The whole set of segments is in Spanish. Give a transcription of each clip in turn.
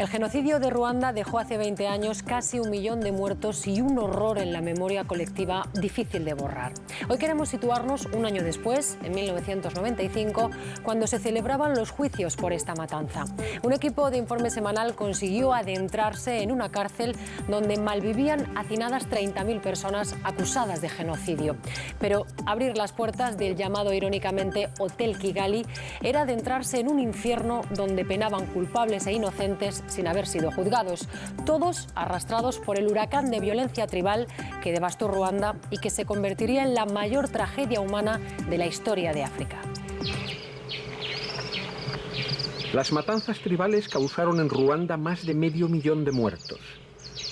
El genocidio de Ruanda dejó hace 20 años casi 1 millón de muertos y un horror en la memoria colectiva difícil de borrar. Hoy queremos situarnos un año después, en 1995, cuando se celebraban los juicios por esta matanza. Un equipo de Informe Semanal consiguió adentrarse en una cárcel donde malvivían hacinadas 30.000 personas acusadas de genocidio. Pero abrir las puertas del llamado irónicamente Hotel Kigali era adentrarse en un infierno donde penaban culpables e inocentes sin haber sido juzgados, todos arrastrados por el huracán de violencia tribal que devastó Ruanda y que se convertiría en la mayor tragedia humana de la historia de África. Las matanzas tribales causaron en Ruanda más de 500.000 de muertos.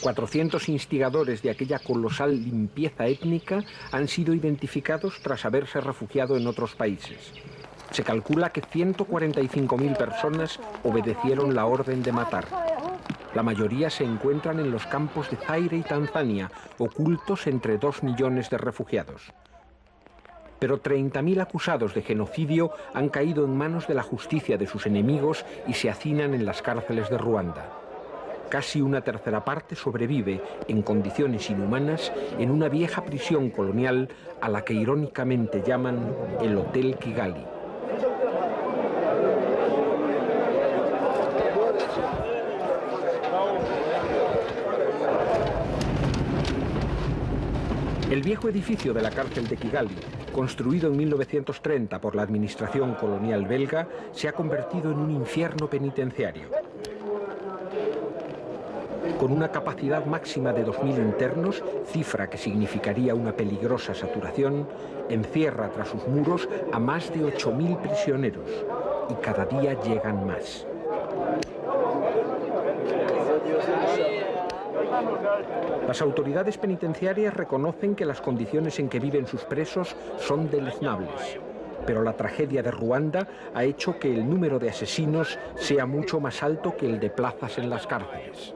400 instigadores de aquella colosal limpieza étnica han sido identificados tras haberse refugiado en otros países. Se calcula que 145.000 personas obedecieron la orden de matar. La mayoría se encuentran en los campos de Zaire y Tanzania, ocultos entre 2 millones de refugiados. Pero 30.000 acusados de genocidio han caído en manos de la justicia de sus enemigos y se hacinan en las cárceles de Ruanda. Casi una tercera parte sobrevive en condiciones inhumanas en una vieja prisión colonial a la que irónicamente llaman el Hotel Kigali. El viejo edificio de la cárcel de Kigali, construido en 1930 por la administración colonial belga, se ha convertido en un infierno penitenciario. Con una capacidad máxima de 2.000 internos, cifra que significaría una peligrosa saturación, encierra tras sus muros a más de 8.000 prisioneros, y cada día llegan más. Las autoridades penitenciarias reconocen que las condiciones en que viven sus presos son deleznables, pero la tragedia de Ruanda ha hecho que el número de asesinos sea mucho más alto que el de plazas en las cárceles.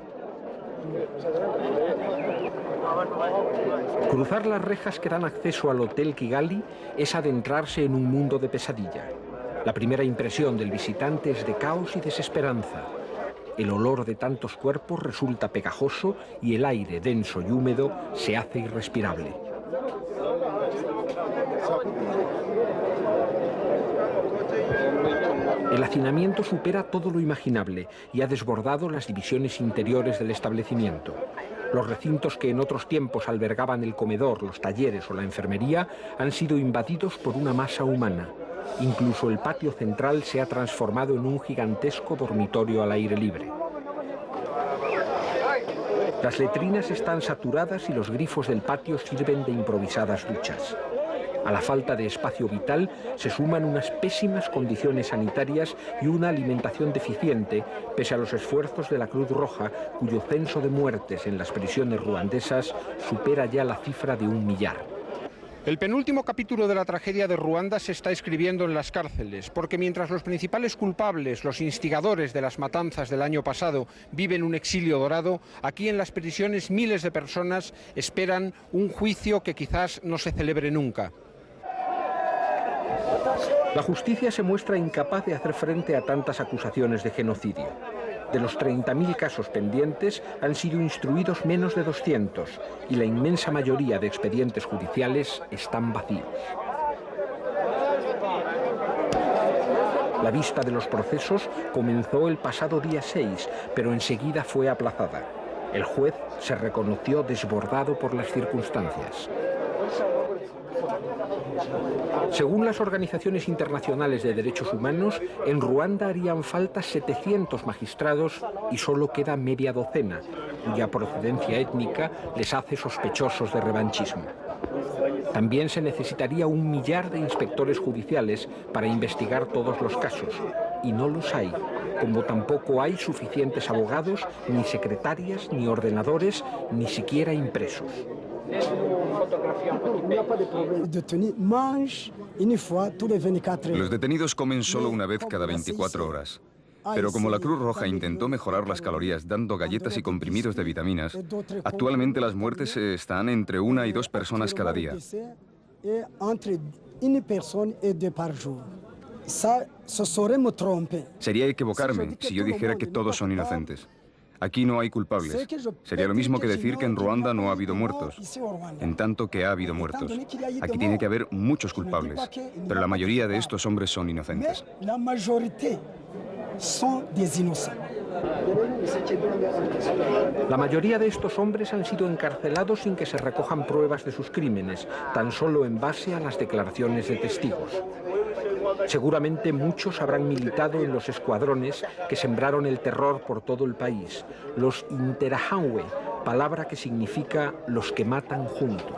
Cruzar las rejas que dan acceso al Hotel Kigali es adentrarse en un mundo de pesadilla. La primera impresión del visitante es de caos y desesperanza. El olor de tantos cuerpos resulta pegajoso y el aire denso y húmedo se hace irrespirable. El hacinamiento supera todo lo imaginable y ha desbordado las divisiones interiores del establecimiento. Los recintos que en otros tiempos albergaban el comedor, los talleres o la enfermería han sido invadidos por una masa humana. Incluso el patio central se ha transformado en un gigantesco dormitorio al aire libre. Las letrinas están saturadas y los grifos del patio sirven de improvisadas duchas. A la falta de espacio vital se suman unas pésimas condiciones sanitarias y una alimentación deficiente, pese a los esfuerzos de la Cruz Roja, cuyo censo de muertes en las prisiones ruandesas supera ya la cifra de 1 millar. El penúltimo capítulo de la tragedia de Ruanda se está escribiendo en las cárceles, porque mientras los principales culpables, los instigadores de las matanzas del año pasado, viven un exilio dorado, aquí en las prisiones miles de personas esperan un juicio que quizás no se celebre nunca. La justicia se muestra incapaz de hacer frente a tantas acusaciones de genocidio. De los 30.000 casos pendientes han sido instruidos menos de 200 y la inmensa mayoría de expedientes judiciales están vacíos. La vista de los procesos comenzó el pasado día 6, pero enseguida fue aplazada. El juez se reconoció desbordado por las circunstancias. Según las organizaciones internacionales de derechos humanos, en Ruanda harían falta 700 magistrados y solo queda media docena, cuya procedencia étnica les hace sospechosos de revanchismo. También se necesitaría 1 millar de inspectores judiciales para investigar todos los casos, y no los hay, como tampoco hay suficientes abogados, ni secretarias, ni ordenadores, ni siquiera impresos. Los detenidos comen solo una vez cada 24 horas. Pero como la Cruz Roja intentó mejorar las calorías dando galletas y comprimidos de vitaminas, actualmente las muertes están entre 1 y 2 personas cada día. Sería equivocarme si yo dijera que todos son inocentes. Aquí no hay culpables. Sería lo mismo que decir que en Ruanda no ha habido muertos, en tanto que ha habido muertos. Aquí tiene que haber muchos culpables, pero la mayoría de estos hombres son inocentes. La mayoría de estos hombres han sido encarcelados sin que se recojan pruebas de sus crímenes, tan solo en base a las declaraciones de testigos. Seguramente muchos habrán militado en los escuadrones que sembraron el terror por todo el país, los Interahamwe, palabra que significa los que matan juntos.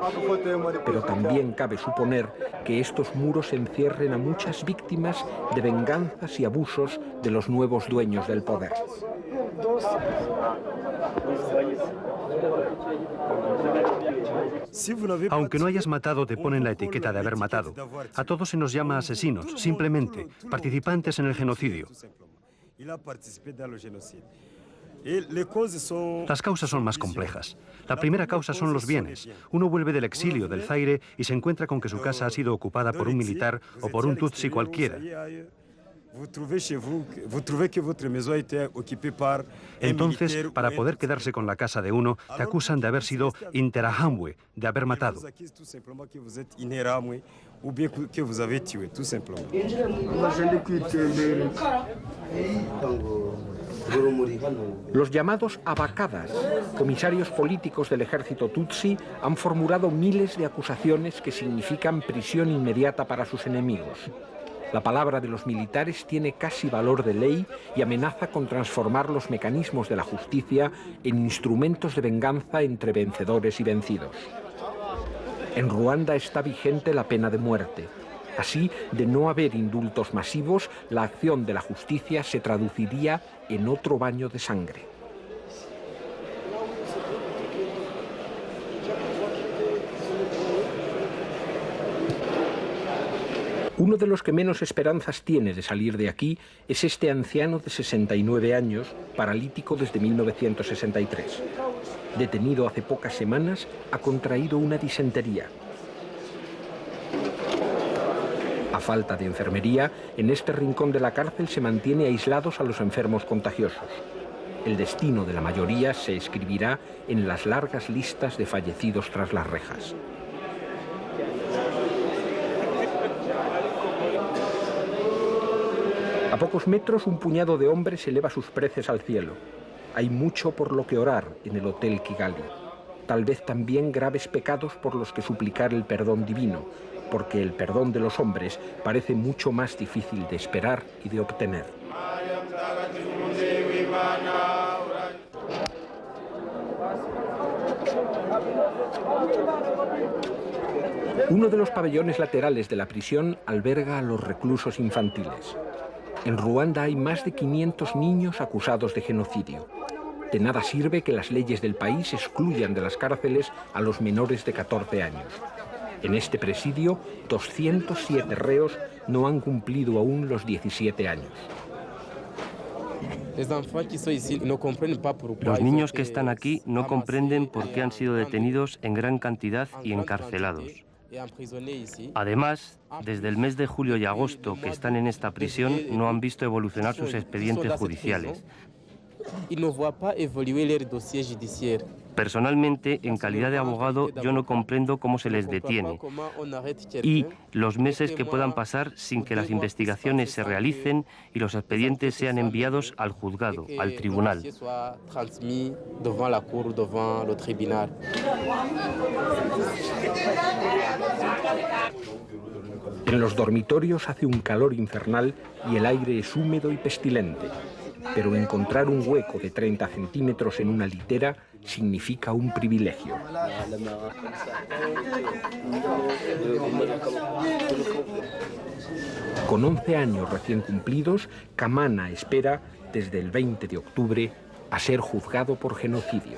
Pero también cabe suponer que estos muros encierren a muchas víctimas de venganzas y abusos de los nuevos dueños del poder. Aunque no hayas matado, te ponen la etiqueta de haber matado. A todos se nos llama asesinos, simplemente, participantes en el genocidio. Las causas son más complejas. La primera causa son los bienes. Uno vuelve del exilio, del Zaire, y se encuentra con que su casa ha sido ocupada por un militar o por un tutsi cualquiera. Entonces, para poder quedarse con la casa de uno, te acusan de haber sido Interahamwe, de haber matado. Los llamados abacadas, comisarios políticos del ejército tutsi, han formulado miles de acusaciones que significan prisión inmediata para sus enemigos. La palabra de los militares tiene casi valor de ley y amenaza con transformar los mecanismos de la justicia en instrumentos de venganza entre vencedores y vencidos. En Ruanda está vigente la pena de muerte. Así, de no haber indultos masivos, la acción de la justicia se traduciría en otro baño de sangre. Uno de los que menos esperanzas tiene de salir de aquí es este anciano de 69 años, paralítico desde 1963. Detenido hace pocas semanas, ha contraído una disentería. A falta de enfermería, en este rincón de la cárcel se mantiene aislados a los enfermos contagiosos. El destino de la mayoría se escribirá en las largas listas de fallecidos tras las rejas. A pocos metros, un puñado de hombres eleva sus preces al cielo. Hay mucho por lo que orar en el Hotel Kigali. Tal vez también graves pecados por los que suplicar el perdón divino, porque el perdón de los hombres parece mucho más difícil de esperar y de obtener. Uno de los pabellones laterales de la prisión alberga a los reclusos infantiles. En Ruanda hay más de 500 niños acusados de genocidio. De nada sirve que las leyes del país excluyan de las cárceles a los menores de 14 años. En este presidio, 207 reos no han cumplido aún los 17 años. Los niños que están aquí no comprenden por qué han sido detenidos en gran cantidad y encarcelados. Además, desde el mes de julio y agosto que están en esta prisión, no han visto evolucionar sus expedientes judiciales. Personalmente, en calidad de abogado, yo no comprendo cómo se les detiene y los meses que puedan pasar sin que las investigaciones se realicen y los expedientes sean enviados al juzgado, al tribunal. En los dormitorios hace un calor infernal y el aire es húmedo y pestilente. Pero encontrar un hueco de 30 centímetros en una litera significa un privilegio. Con 11 años recién cumplidos, Kamana espera, desde el 20 de octubre, a ser juzgado por genocidio.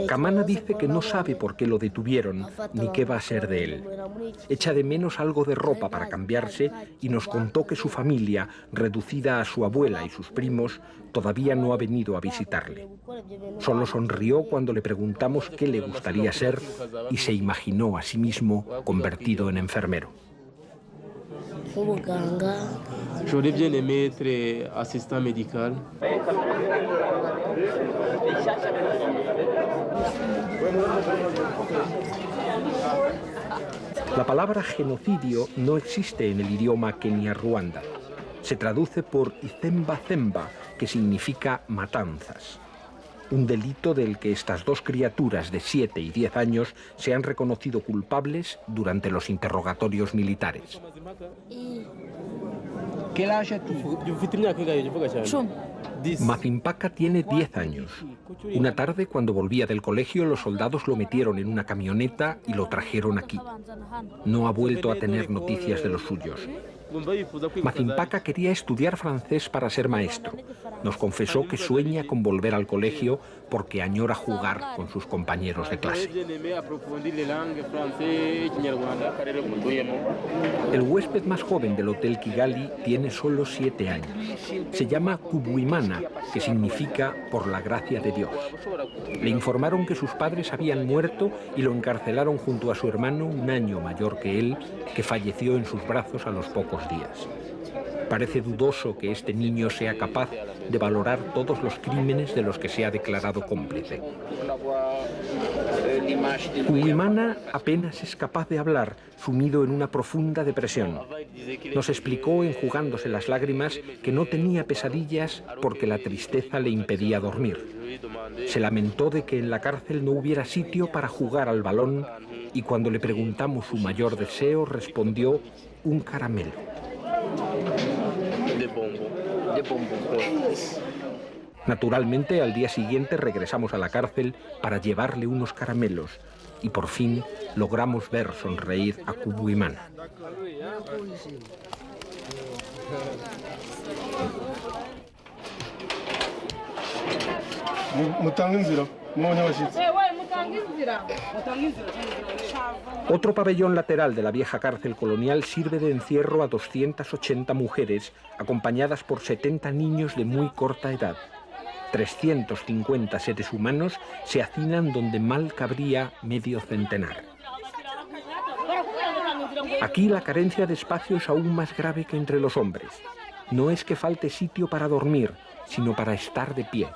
Kamana dice que no sabe por qué lo detuvieron ni qué va a ser de él. Echa de menos algo de ropa para cambiarse y nos contó que su familia, reducida a su abuela y sus primos, todavía no ha venido a visitarle. Solo sonrió cuando le preguntamos qué le gustaría ser y se imaginó a sí mismo convertido en enfermero. J'aurais bien aimé être assistant médical. La palabra genocidio no existe en el idioma Kenia-Ruanda. Se traduce por Izemba Zemba, que significa matanzas. Un delito del que estas dos criaturas de 7 y 10 años se han reconocido culpables durante los interrogatorios militares. Mazimpaka tiene 10 años. Una tarde, cuando volvía del colegio, los soldados lo metieron en una camioneta y lo trajeron aquí. No ha vuelto a tener noticias de los suyos. Mazimpaka quería estudiar francés para ser maestro. Nos confesó que sueña con volver al colegio porque añora jugar con sus compañeros de clase. El huésped más joven del Hotel Kigali tiene solo 7 años. Se llama Kubuimana, que significa por la gracia de Dios. Le informaron que sus padres habían muerto y lo encarcelaron junto a su hermano, un año mayor que él, que falleció en sus brazos a los pocos días. Parece dudoso que este niño sea capaz de valorar todos los crímenes de los que se ha declarado cómplice. Kubuimana apenas es capaz de hablar, sumido en una profunda depresión. Nos explicó, enjugándose las lágrimas, que no tenía pesadillas porque la tristeza le impedía dormir. Se lamentó de que en la cárcel no hubiera sitio para jugar al balón y cuando le preguntamos su mayor deseo respondió un caramelo. Naturalmente, al día siguiente regresamos a la cárcel para llevarle unos caramelos y por fin logramos ver sonreír a Kubuimana. Otro pabellón lateral de la vieja cárcel colonial sirve de encierro a 280 mujeres, acompañadas por 70 niños de muy corta edad. 350 seres humanos se hacinan donde mal cabría medio centenar. Aquí la carencia de espacio es aún más grave que entre los hombres. No es que falte sitio para dormir, sino para estar de pie.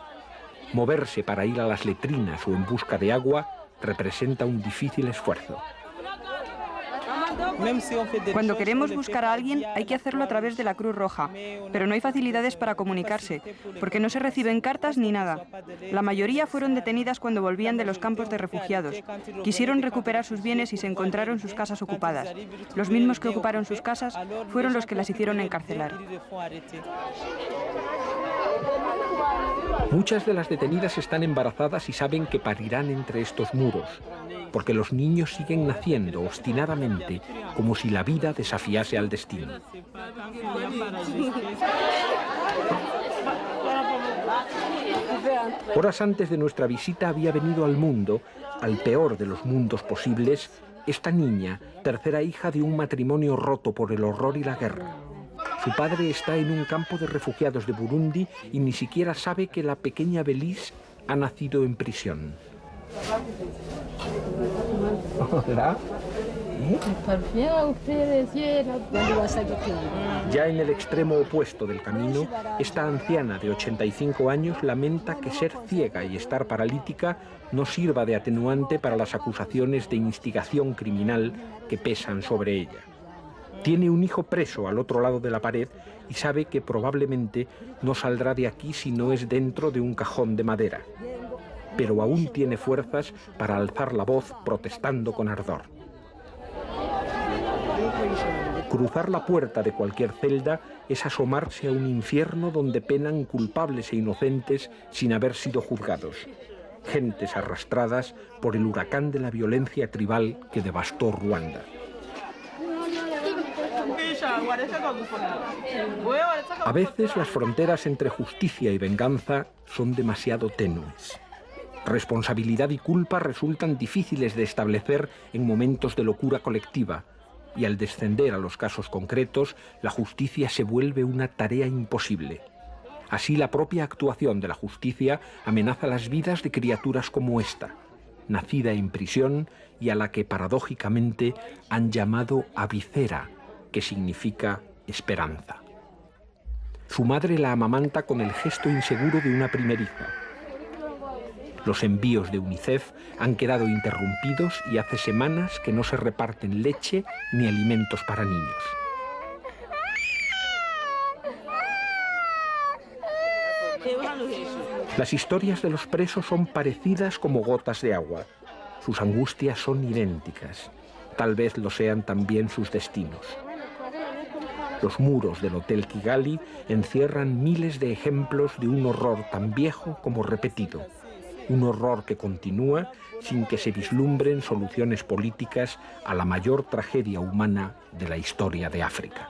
Moverse para ir a las letrinas o en busca de agua representa un difícil esfuerzo. Cuando queremos buscar a alguien hay que hacerlo a través de la Cruz Roja, pero no hay facilidades para comunicarse, porque no se reciben cartas ni nada. La mayoría fueron detenidas cuando volvían de los campos de refugiados. Quisieron recuperar sus bienes y se encontraron sus casas ocupadas. Los mismos que ocuparon sus casas fueron los que las hicieron encarcelar. Muchas de las detenidas están embarazadas y saben que parirán entre estos muros, porque los niños siguen naciendo obstinadamente, como si la vida desafiase al destino. Horas antes de nuestra visita había venido al mundo, al peor de los mundos posibles, esta niña, tercera hija de un matrimonio roto por el horror y la guerra. Su padre está en un campo de refugiados de Burundi y ni siquiera sabe que la pequeña Belice ha nacido en prisión. Hola. Ya en el extremo opuesto del camino, esta anciana de 85 años lamenta que ser ciega y estar paralítica no sirva de atenuante para las acusaciones de instigación criminal que pesan sobre ella. Tiene un hijo preso al otro lado de la pared y sabe que probablemente no saldrá de aquí si no es dentro de un cajón de madera. Pero aún tiene fuerzas para alzar la voz protestando con ardor. Cruzar la puerta de cualquier celda es asomarse a un infierno donde penan culpables e inocentes sin haber sido juzgados. Gentes arrastradas por el huracán de la violencia tribal que devastó Ruanda. A veces las fronteras entre justicia y venganza son demasiado tenues. Responsabilidad y culpa resultan difíciles de establecer en momentos de locura colectiva, y al descender a los casos concretos, la justicia se vuelve una tarea imposible. Así, la propia actuación de la justicia amenaza las vidas de criaturas como esta, nacida en prisión y a la que paradójicamente han llamado Avicera, que significa esperanza. Su madre la amamanta con el gesto inseguro de una primeriza. Los envíos de UNICEF han quedado interrumpidos y hace semanas que no se reparten leche ni alimentos para niños. Las historias de los presos son parecidas como gotas de agua. Sus angustias son idénticas. Tal vez lo sean también sus destinos. Los muros del Hotel Kigali encierran miles de ejemplos de un horror tan viejo como repetido. Un horror que continúa sin que se vislumbren soluciones políticas a la mayor tragedia humana de la historia de África.